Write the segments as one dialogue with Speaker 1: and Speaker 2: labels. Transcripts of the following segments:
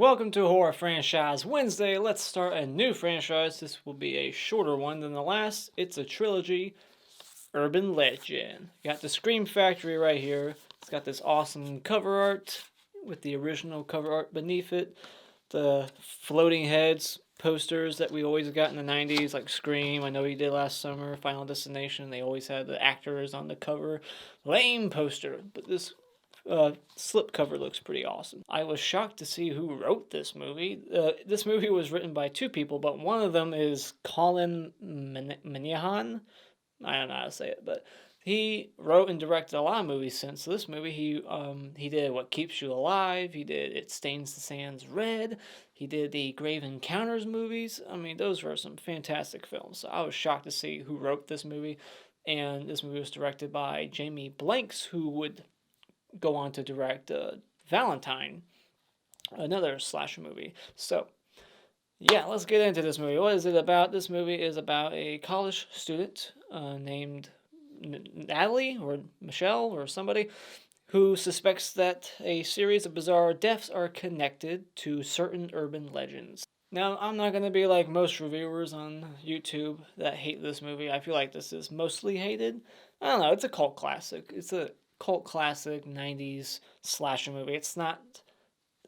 Speaker 1: welcome to Horror Franchise Wednesday. Let's start a new franchise. This will be a shorter one than the last. It's a trilogy, Urban Legend. You got the Scream Factory right here. It's got this awesome cover art with the original cover art beneath it. The floating heads posters that we always got in the 90s, like Scream, I know you did last summer, Final Destination, they always had the actors on the cover. Lame poster, but this slip cover looks pretty awesome. I was shocked to see who wrote this movie. This movie was written by two people, but one of them is Colin Minihan. I don't know how to say it, but he wrote and directed a lot of movies since this movie. He did What Keeps You Alive. He did It Stains the Sands Red. He did the Grave Encounters movies. I mean, those were some fantastic films. So I was shocked to see who wrote this movie. And this movie was directed by Jamie Blanks, who would go on to direct Valentine, another slasher movie. So, yeah, let's get into this movie. What is it about? This movie is about a college student named Natalie or Michelle or somebody who suspects that a series of bizarre deaths are connected to certain urban legends. Now, I'm not going to be like most reviewers on YouTube that hate this movie. I feel like this is mostly hated. I don't know, it's a cult classic. It's a cult classic 90s slasher movie. It's not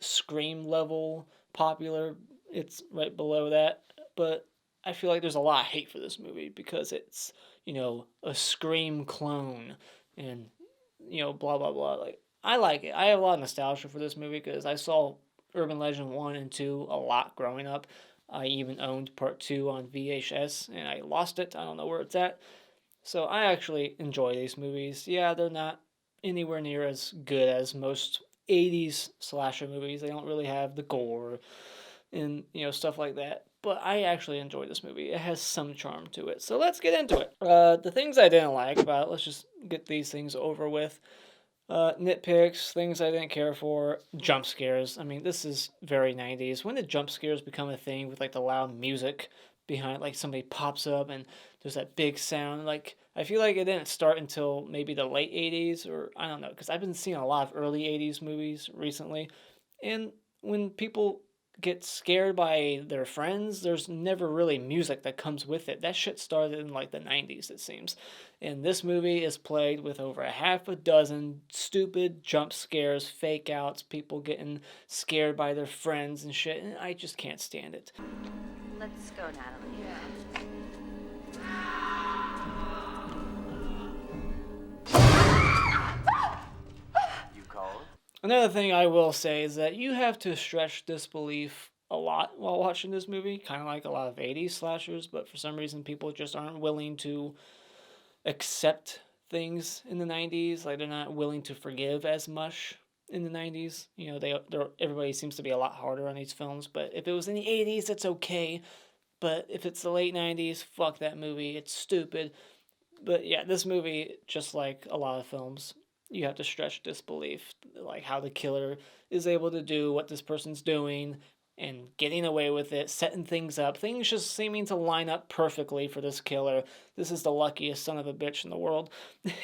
Speaker 1: Scream level popular. It's right below that. But I feel like there's a lot of hate for this movie because it's, a Scream clone and, blah, blah, blah. Like, I like it. I have a lot of nostalgia for this movie because I saw Urban Legend 1 and 2 a lot growing up. I even owned part 2 on VHS and I lost it. I don't know where it's at. So I actually enjoy these movies. Yeah, they're not anywhere near as good as most 80s slasher movies. They don't really have the gore and, stuff like that. But I actually enjoy this movie. It has some charm to it. So let's get into it. The things I didn't like about it, let's just get these things over with. Nitpicks, things I didn't care for, jump scares. I mean, this is very 90s. When did jump scares become a thing with like the loud music behind, like somebody pops up and there's that big sound? Like, I feel like it didn't start until maybe the late 80s, or I don't know, because I've been seeing a lot of early 80s movies recently. And when people get scared by their friends, there's never really music that comes with it. That shit started in like the 90s, it seems. And this movie is plagued with over a half a dozen stupid jump scares, fake outs, people getting scared by their friends and shit, and I just can't stand it.
Speaker 2: Let's go, Natalie. Yeah.
Speaker 3: You called?
Speaker 1: Another thing I will say is that you have to stretch disbelief a lot while watching this movie, kind of like a lot of 80s slashers, but for some reason people just aren't willing to accept things in the 90s. Like, they're not willing to forgive as much in the 90s. Everybody seems to be a lot harder on these films, but if it was in the 80s, it's okay. But if it's the late 90s, fuck that movie. It's stupid. But yeah, this movie, just like a lot of films, you have to stretch disbelief, like how the killer is able to do what this person's doing and getting away with it, setting things up, things just seeming to line up perfectly for this killer. This is the luckiest son of a bitch in the world.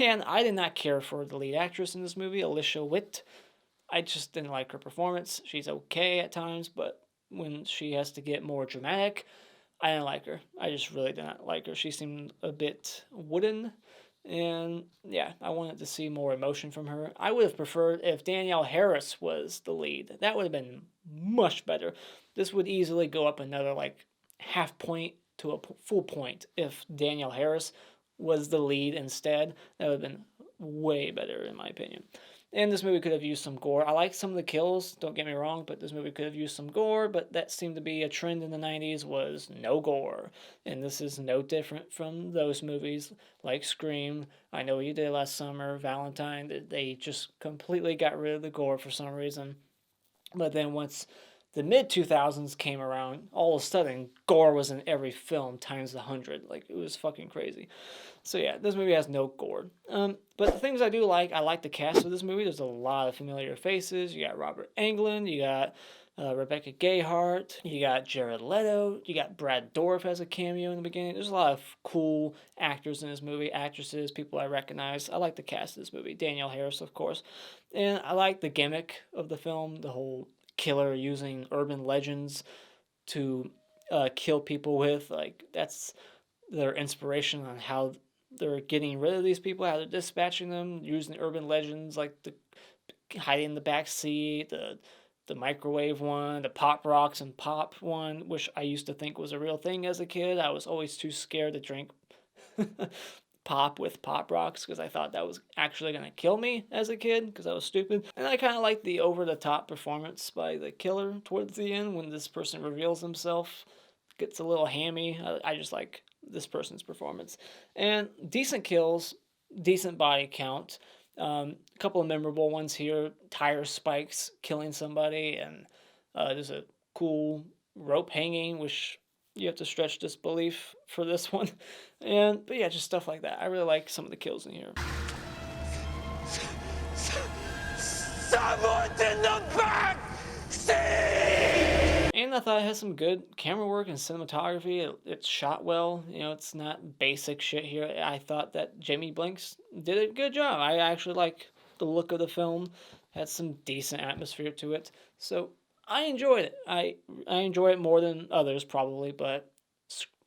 Speaker 1: And I did not care for the lead actress in this movie, Alicia Witt. I just didn't like her performance. She's okay at times, but when she has to get more dramatic, I didn't like her. I just really did not like her. She seemed a bit wooden. And yeah, I wanted to see more emotion from her. I would have preferred if Danielle Harris was the lead. That would have been much better. This would easily go up another like half point to a full point if Danielle Harris was the lead instead. That would have been way better in my opinion. And this movie could have used some gore. I like some of the kills, don't get me wrong, but this movie could have used some gore, but that seemed to be a trend in the 90s was no gore. And this is no different from those movies like Scream, I Know What You Did Last Summer, Valentine. They just completely got rid of the gore for some reason. But then once the mid-2000s came around, all of a sudden, gore was in every film times 100. Like, it was fucking crazy. So yeah, this movie has no gore. But the things I do like, I like the cast of this movie. There's a lot of familiar faces. You got Robert Englund, you got Rebecca Geyheart, you got Jared Leto, you got Brad Dourif as a cameo in the beginning. There's a lot of cool actors in this movie, actresses, people I recognize. I like the cast of this movie. Danielle Harris, of course. And I like the gimmick of the film, the whole killer using urban legends to kill people with. Like, that's their inspiration on how they're getting rid of these people, how they're dispatching them, using urban legends like the hiding in the back seat, the microwave one, the pop rocks and pop one, which I used to think was a real thing as a kid. I was always too scared to drink pop with pop rocks because I thought that was actually going to kill me as a kid because I was stupid. And I kind of like the over-the-top performance by the killer towards the end when this person reveals himself. Gets a little hammy. I just like this person's performance. And decent kills, decent body count. A couple of memorable ones here. Tire spikes killing somebody, and there's a cool rope hanging, which you have to stretch disbelief for this one. But yeah, just stuff like that. I really like some of the kills in here.
Speaker 4: Someone's in the back seat!
Speaker 1: And I thought it has some good camera work and cinematography. It's shot well. You know, it's not basic shit here. I thought that Jamie Blanks did a good job. I actually like the look of the film. Had some decent atmosphere to it. So I enjoyed it. I enjoy it more than others probably, but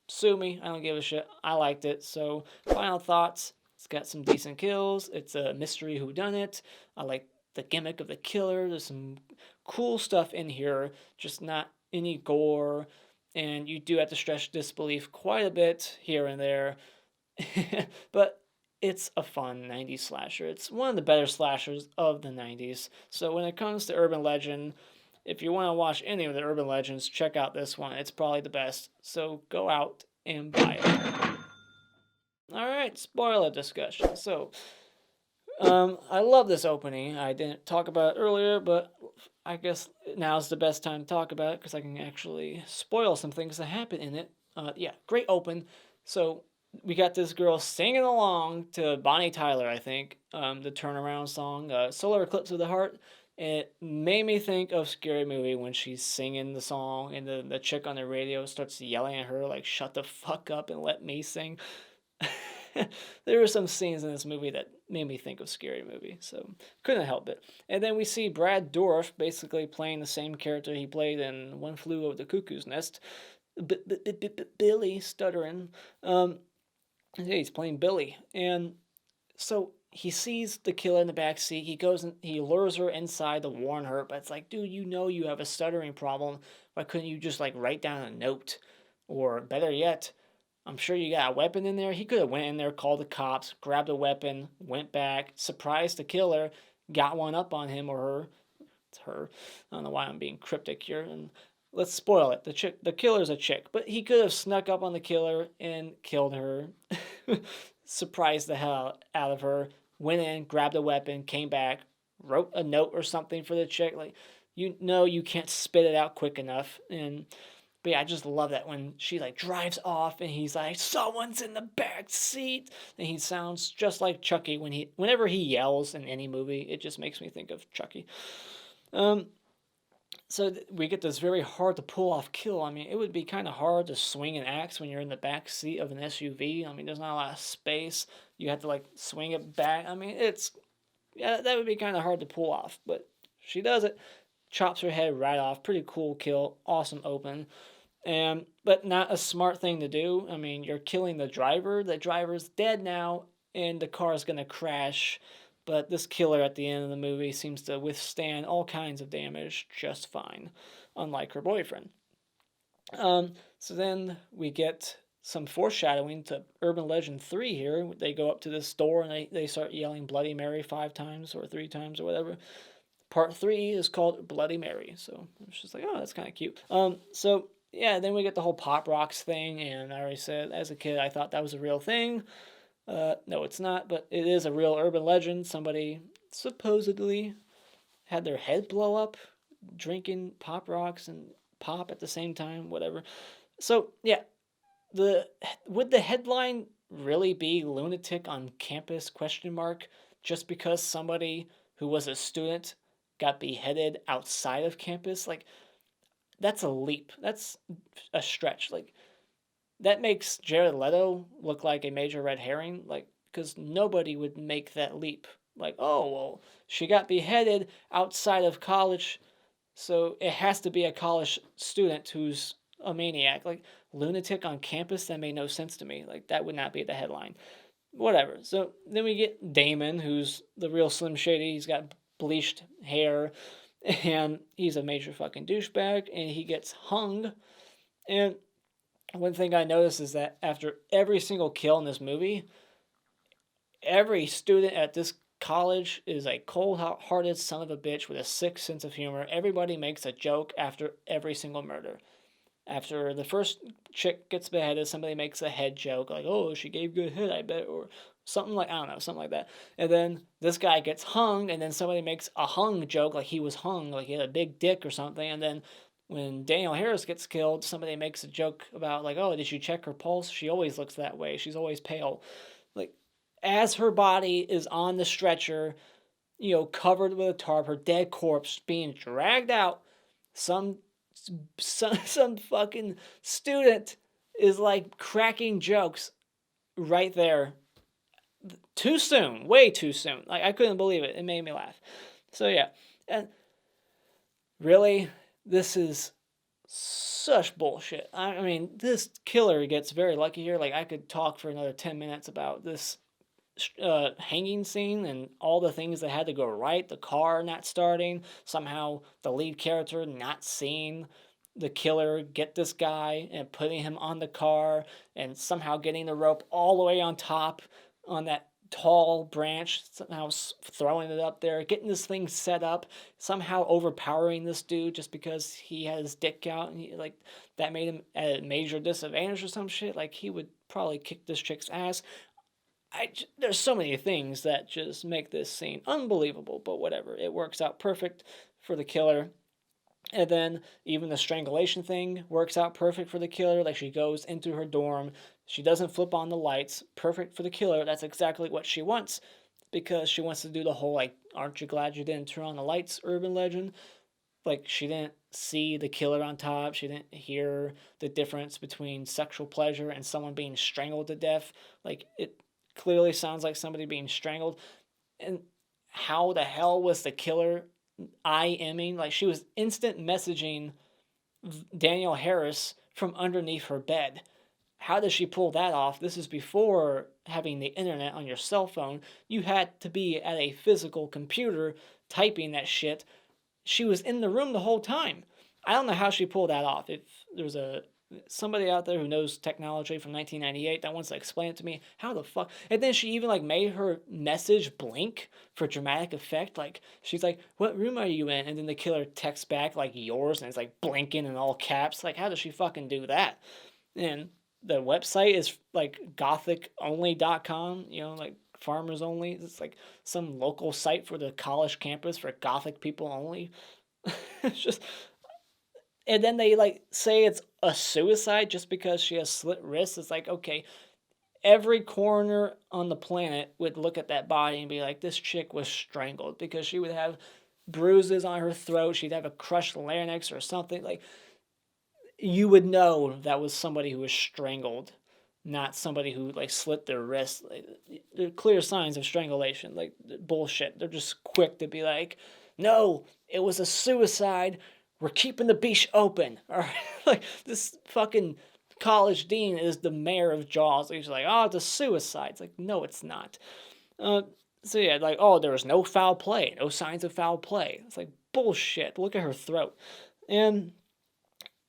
Speaker 1: sue me. I don't give a shit. I liked it. So final thoughts. It's got some decent kills. It's a mystery whodunit. I like the gimmick of the killer. There's some cool stuff in here, just not any gore, and you do have to stretch disbelief quite a bit here and there. But it's a fun 90s slasher. It's one of the better slashers of the 90s. So when it comes to urban legend, if you want to watch any of the urban legends, check out this one. It's probably the best. So go out and buy it. Alright, spoiler discussion. So I love this opening. I didn't talk about it earlier, but I guess now's the best time to talk about it because I can actually spoil some things that happen in it. Yeah, great open. So we got this girl singing along to Bonnie Tyler, I think, the Turnaround song, Solar Eclipse of the Heart. And it made me think of Scary Movie when she's singing the song and the chick on the radio starts yelling at her like, shut the fuck up and let me sing. There were some scenes in this movie that made me think of Scary Movie, so couldn't help it. And then we see Brad Dourif basically playing the same character he played in One Flew Over the Cuckoo's Nest. Billy, stuttering. Yeah, he's playing Billy. And so he sees the killer in the back seat. He goes and he lures her inside to warn her, but it's like, dude, you know you have a stuttering problem. Why couldn't you just like write down a note? Or better yet, I'm sure you got a weapon in there. He could have went in there, called the cops, grabbed a weapon, went back, surprised the killer, got one up on him or her. It's her. I don't know why I'm being cryptic here. And let's spoil it. The killer's a chick, but he could have snuck up on the killer and killed her. Surprised the hell out of her. Went in, grabbed a weapon, came back, wrote a note or something for the chick. Like, you know, you can't spit it out quick enough. But yeah, I just love that when she like drives off and he's like, someone's in the back seat. And he sounds just like Chucky whenever he yells in any movie. It just makes me think of Chucky. So we get this very hard to pull off kill. I mean, it would be kind of hard to swing an axe when you're in the back seat of an SUV. I mean, there's not a lot of space. You have to like swing it back. I mean, that would be kind of hard to pull off. But she does it. Chops her head right off. Pretty cool kill. Awesome open. But not a smart thing to do. I mean, you're killing the driver. The driver's dead now, and the car's gonna crash. But this killer at the end of the movie seems to withstand all kinds of damage just fine, unlike her boyfriend. So then we get some foreshadowing to Urban Legend 3 here. They go up to this store and they start yelling Bloody Mary 5 times or 3 times or whatever. Part 3 is called Bloody Mary. So it's just like, oh, that's kind of cute. So yeah, then we get the whole Pop Rocks thing. And I already said, as a kid, I thought that was a real thing. No, it's not, but it is a real urban legend. Somebody supposedly had their head blow up drinking Pop Rocks and pop at the same time, whatever. So, yeah, would the headline really be lunatic on campus, question mark, just because somebody who was a student got beheaded outside of campus? Like, that's a leap. That's a stretch. Like, that makes Jared Leto look like a major red herring, like, because nobody would make that leap. Like, oh, well, she got beheaded outside of college. So it has to be a college student who's a maniac. Like, lunatic on campus, that made no sense to me. Like, that would not be the headline. Whatever. So then we get Damon, who's the real Slim Shady. He's got bleached hair, and he's a major fucking douchebag, and he gets hung. And one thing I noticed is that after every single kill in this movie, every student at this college is a cold-hearted son of a bitch with a sick sense of humor. Everybody makes a joke after every single murder. After the first chick gets beheaded, somebody makes a head joke, like, oh, she gave good head, I bet, or something like, I don't know, something like that. And then this guy gets hung, and then somebody makes a hung joke, like he was hung, like he had a big dick or something. And then when Danielle Harris gets killed, somebody makes a joke about, like, oh, did you check her pulse? She always looks that way. She's always pale. Like, as her body is on the stretcher, covered with a tarp, her dead corpse being dragged out, some fucking student is like cracking jokes right there. Too soon, way too soon. Like, I couldn't believe it. It made me laugh. So yeah, and really, this is such bullshit. I mean, this killer gets very lucky here. Like, I could talk for another 10 minutes about this hanging scene and all the things that had to go right. The car not starting, somehow the lead character not seeing the killer get this guy and putting him on the car, and somehow getting the rope all the way on top on that tall branch, somehow throwing it up there, getting this thing set up, somehow overpowering this dude just because he had his dick out, and like, that made him at a major disadvantage or some shit. Like, he would probably kick this chick's ass. There's so many things that just make this scene unbelievable, but whatever. It works out perfect for the killer. And then even the strangulation thing works out perfect for the killer. Like, she goes into her dorm, she doesn't flip on the lights. Perfect for the killer. That's exactly what she wants, because she wants to do the whole, like, aren't you glad you didn't turn on the lights urban legend. Like, she didn't see the killer on top. She didn't hear the difference between sexual pleasure and someone being strangled to death. Like, it clearly sounds like somebody being strangled. And how the hell was the killer IMing? Like, she was instant messaging Danielle Harris from underneath her bed. How does she pull that off? This is before having the internet on your cell phone. You had to be at a physical computer typing that shit. She was in the room the whole time. I don't know how she pulled that off. If there's somebody out there who knows technology from 1998 that wants to explain it to me, how the fuck? And then she even, like, made her message blink for dramatic effect. Like, she's like, what room are you in? And then the killer texts back, like, yours, and it's like blinking in all caps. Like, how does she fucking do that? And the website is like gothiconly.com, like farmers only. It's like some local site for the college campus for gothic people only. It's just, and then they, like, say it's a suicide just because she has slit wrists. It's like, okay, every coroner on the planet would look at that body and be like, this chick was strangled, because she would have bruises on her throat. She'd have a crushed larynx or something. Like, you would know that was somebody who was strangled, not somebody who, like, slit their wrist. Like, they're clear signs of strangulation. Like, bullshit. They're just quick to be like, no, it was a suicide. We're keeping the beach open. All right? Like, this fucking college dean is the mayor of Jaws. He's like, oh, it's a suicide. It's like, no, it's not. So yeah, like, oh, there was no foul play. No signs of foul play. It's like, bullshit. Look at her throat. And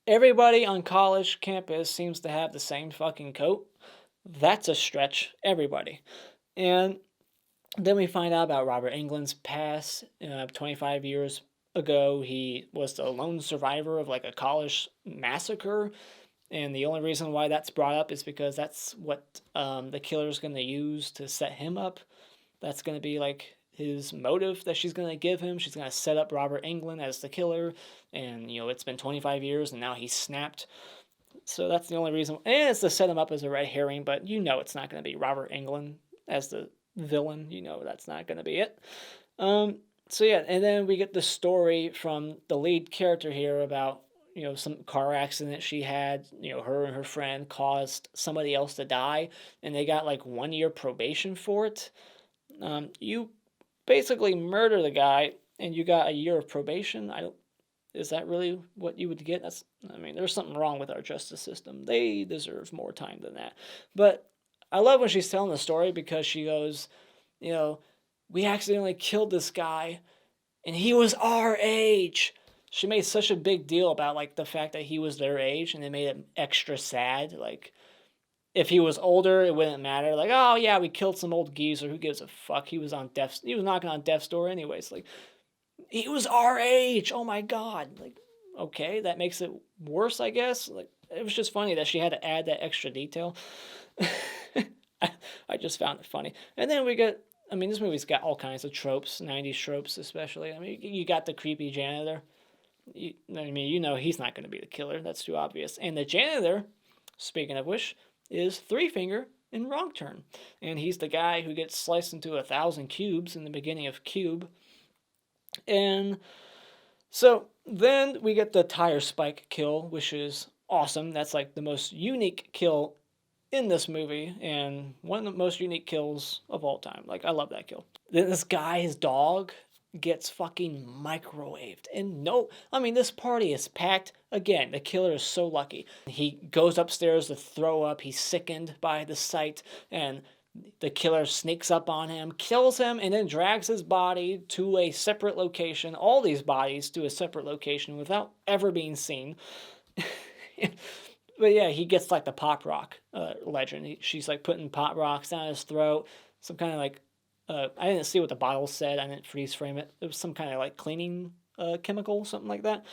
Speaker 1: everybody on college campus seems to have the same fucking coat. That's a stretch. Everybody. And then we find out about Robert Englund's past. 25 years ago, he was the lone survivor of, like, a college massacre. And the only reason why that's brought up is because that's what the killer's going to use to set him up. That's going to be, like, his motive that she's going to give him. She's going to set up Robert Englund as the killer. And, it's been 25 years and now he's snapped. So that's the only reason. And it's to set him up as a red herring, but it's not going to be Robert Englund as the villain. That's not going to be it. So yeah, and then we get the story from the lead character here about, some car accident she had. Her and her friend caused somebody else to die, and they got, like, 1 year probation for it. You basically murder the guy, and you got a year of probation. is that really what you would get? I mean, there's something wrong with our justice system. They deserve more time than that. But I love when she's telling the story because she goes, we accidentally killed this guy and he was our age. She made such a big deal about like the fact that he was their age, and it made it extra sad. Like, if he was older, it wouldn't matter. Like, oh yeah, we killed some old geezer. Who gives a fuck? He was knocking on death's door anyways. Like, he was our age. Oh my god. Like, okay, that makes it worse, I guess. Like, it was just funny that she had to add that extra detail. I just found it funny. And then this movie's got all kinds of tropes, 90s tropes especially. I mean, you got the creepy janitor. He's not going to be the killer. That's too obvious. And the janitor, speaking of which, is Three Finger in Wrong Turn. And he's the guy who gets sliced into 1,000 cubes in the beginning of Cube. And so then we get the tire spike kill, which is awesome. That's like the most unique kill in this movie, and one of the most unique kills of all time. Like, I love that kill. Then this guy, his dog, gets fucking microwaved. And this party is packed. Again, the killer is so lucky. He goes upstairs to throw up. He's sickened by the sight, and the killer sneaks up on him, kills him, and then drags his body to a separate location. All these bodies to a separate location without ever being seen. But yeah, he gets like the pop rock legend. She's like putting pop rocks down his throat. Some kind of like, I didn't see what the bottle said. I didn't freeze frame it. It was some kind of like cleaning chemical, something like that.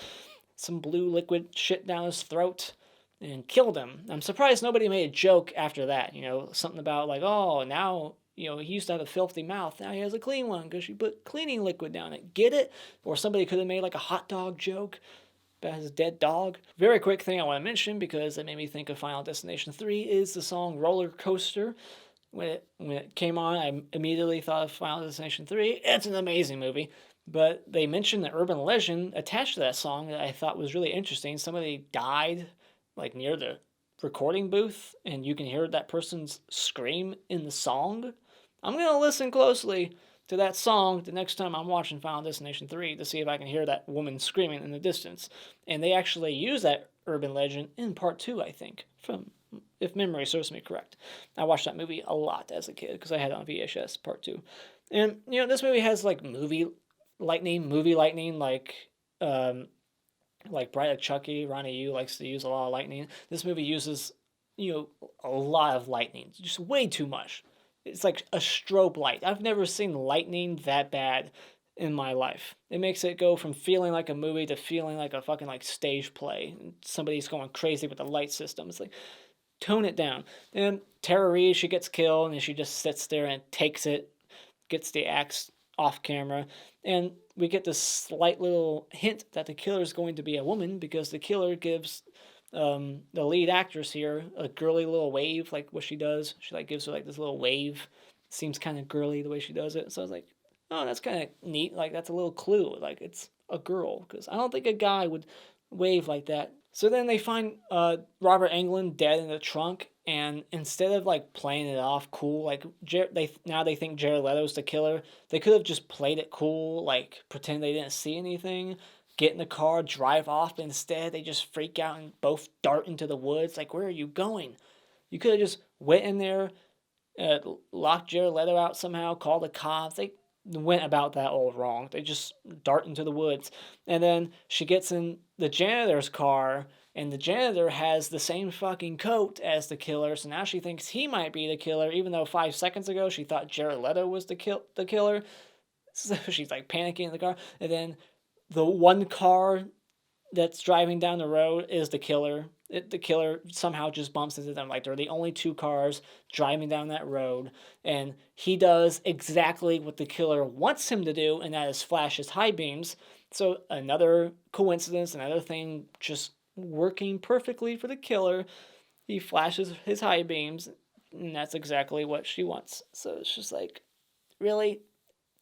Speaker 1: Some blue liquid shit down his throat and killed him. I'm surprised nobody made a joke after that. Something about like, oh, now, he used to have a filthy mouth. Now he has a clean one because she put cleaning liquid down it. Get it? Or somebody could have made like a hot dog joke about his dead dog. Very quick thing I want to mention, because it made me think of Final Destination 3, is the song Roller Coaster. When it came on, I immediately thought of Final Destination 3. It's an amazing movie. But they mentioned the urban legend attached to that song that I thought was really interesting. Somebody died like near the recording booth, and you can hear that person's scream in the song. I'm going to listen closely to that song the next time I'm watching Final Destination 3 to see if I can hear that woman screaming in the distance. And they actually use that urban legend in part 2, I think, if memory serves me correct. I watched that movie a lot as a kid because I had it on VHS part 2. And, this movie has like movie lightning, like Bride of Chucky. Ronnie Yu likes to use a lot of lightning. This movie uses, a lot of lightning, just way too much. It's like a strobe light. I've never seen lightning that bad in my life. It makes it go from feeling like a movie to feeling like a fucking like stage play. Somebody's going crazy with the light system. It's like, tone it down. And Tara Reid, she gets killed, and she just sits there and takes it, gets the axe off camera. And we get this slight little hint that the killer is going to be a woman, because the killer gives the lead actress here a girly little wave, like what she does. She like gives her like this little wave. Seems kind of girly the way she does it. So I was like, oh, that's kind of neat. Like, that's a little clue. Like, it's a girl, because I don't think a guy would wave like that. So then they find Robert Englund dead in the trunk, and instead of like playing it off cool, like they think Jared Leto's the killer. They could have just played it cool, like pretend they didn't see anything, get in the car, drive off. But instead, they just freak out and both dart into the woods. Like, where are you going? You could have just went in there, locked Jared Leto out somehow, called the cops. They went about that all wrong. They just dart into the woods. And then she gets in the janitor's car, and the janitor has the same fucking coat as the killer, so now she thinks he might be the killer, even though 5 seconds ago she thought Jared Leto was the killer. So she's like panicking in the car. And then the one car that's driving down the road is the killer. The killer somehow just bumps into them. Like, they're the only 2 cars driving down that road. And he does exactly what the killer wants him to do, and that is flash his high beams. So another coincidence, another thing just working perfectly for the killer. He flashes his high beams, and that's exactly what she wants. So it's just like, really?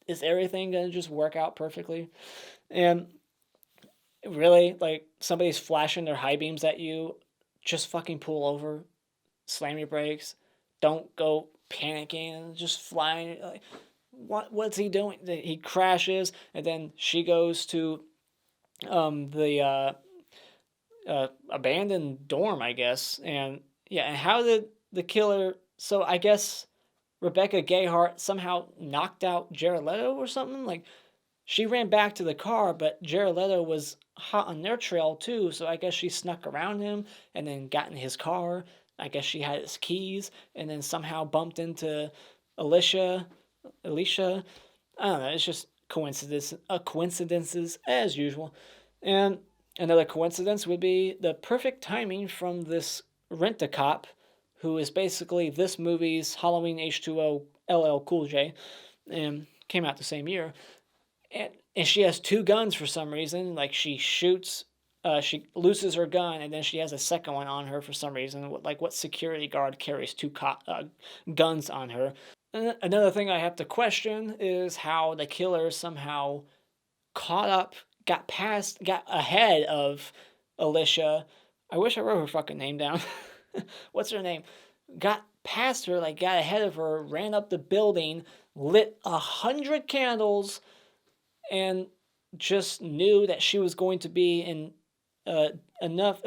Speaker 1: Is everything going to just work out perfectly? And really, like, somebody's flashing their high beams at you, just fucking pull over, slam your brakes, don't go panicking and just flying. Like, what's he doing? He crashes, and then she goes to the abandoned dorm, I guess. And yeah, and how did the killer? So I guess Rebecca Geyheart somehow knocked out Jared Leto or something. Like she ran back to the car, but Jared Leto was hot on their trail too. So I guess she snuck around him and then got in his car. I guess she had his keys and then somehow bumped into Alicia. I don't know. It's just coincidences as usual. And another coincidence would be the perfect timing from this rent-a-cop, who is basically this movie's Halloween H2O LL Cool J, and came out the same year. And she has two guns for some reason. Like she shoots, she loses her gun, and then she has a second one on her for some reason. Like what security guard carries two guns on her? Another thing I have to question is how the killer somehow got ahead of Alicia. I wish I wrote her fucking name down. What's her name? Got past her, like got ahead of her, ran up the building, lit 100 candles, and just knew that she was going to be in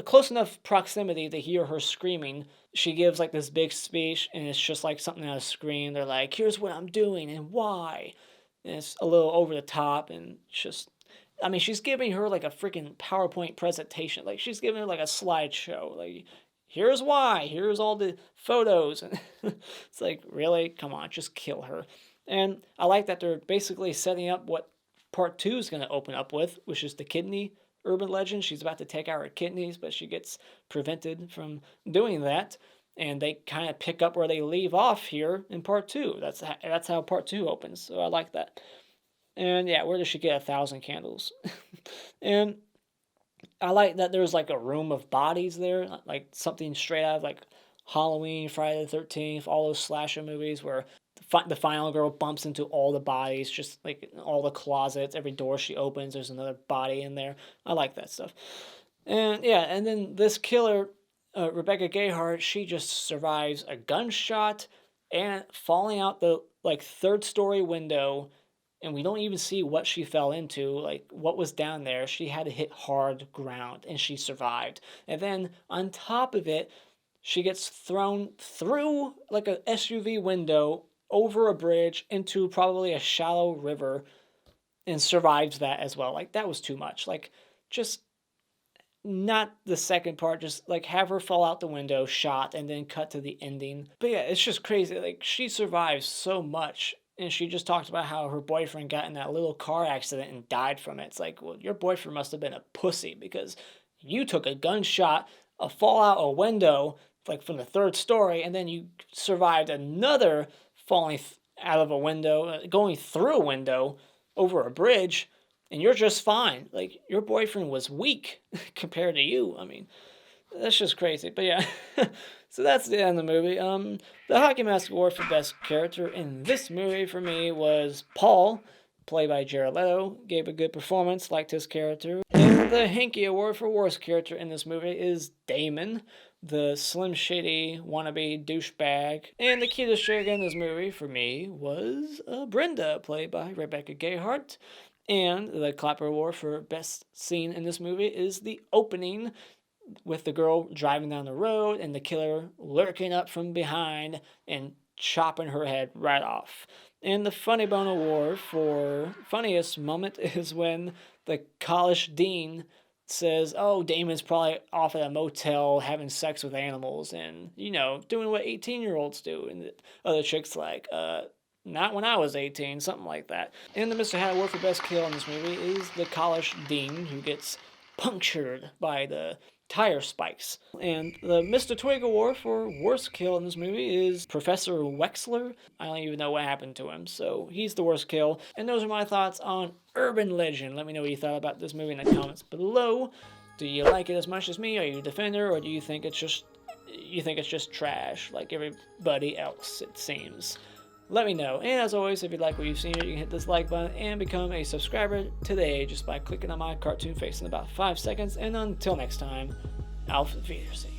Speaker 1: close enough proximity to hear her screaming. She gives like this big speech, and it's just like something out of Scream. They're like, "Here's what I'm doing and why," and it's a little over the top, and just, I mean, she's giving her like a freaking PowerPoint presentation. Like she's giving her like a slideshow. Like, here's why. Here's all the photos, and it's like, really, come on, just kill her. And I like that they're basically setting up what part 2 is going to open up with, which is the kidney urban legend. She's about to take out her kidneys, but she gets prevented from doing that. And they kind of pick up where they leave off here in part 2. That's how part 2 opens. So I like that. And yeah, where does she get 1,000 candles? And I like that there's like a room of bodies there, like something straight out of like Halloween, Friday the 13th, all those slasher movies where the final girl bumps into all the bodies, just like all the closets, every door she opens, there's another body in there. I like that stuff. And yeah, and then this killer, Rebecca Geyheart, she just survives a gunshot and falling out the like 3rd-story window, and we don't even see what she fell into, like what was down there. She had to hit hard ground, and she survived. And then on top of it, she gets thrown through like a SUV window over a bridge into probably a shallow river and survives that as well. Like, that was too much. Like, just not the second part, just like have her fall out the window, shot, and then cut to the ending. But yeah, it's just crazy. Like, she survives so much, and she just talked about how her boyfriend got in that little car accident and died from it. It's like, well, your boyfriend must have been a pussy because you took a gunshot, a fall out a window, like from the 3rd story, and then you survived another falling out of a window, going through a window over a bridge, and you're just fine. Like, your boyfriend was weak compared to you. I mean, that's just crazy. But yeah, so that's the end of the movie. The Hockey Mask Award for Best Character in this movie for me was Paul, played by Jared Leto. Gave a good performance, liked his character. And the Hanky Award for Worst Character in this movie is Damon, the Slim Shady wannabe douchebag. And the cutest chick in this movie for me was Brenda, played by Rebecca Geyheart. And the Clapper Award for Best Scene in this movie is the opening with the girl driving down the road and the killer lurking up from behind and chopping her head right off. And the Funny Bone Award for funniest moment is when the college dean says, "Oh, Damon's probably off at a motel having sex with animals and, you know, doing what 18-year-olds do." And the other chick's like, "Not when I was 18," something like that. And the Mr. Hat Award for Best Kill in this movie is the college dean who gets punctured by the tire spikes. And the Mr. Twig Award for Worst Kill in this movie is Professor Wexler. I don't even know what happened to him, so he's the worst kill. And those are my thoughts on Urban Legend. Let me know what you thought about this movie in the comments below. Do you like it as much as me? Are you a defender, or do you think it's just trash like everybody else, it seems? Let me know. And as always, if you like what you've seen here, you can hit this like button and become a subscriber today just by clicking on my cartoon face in about 5 seconds. And until next time, auf Wiedersehen.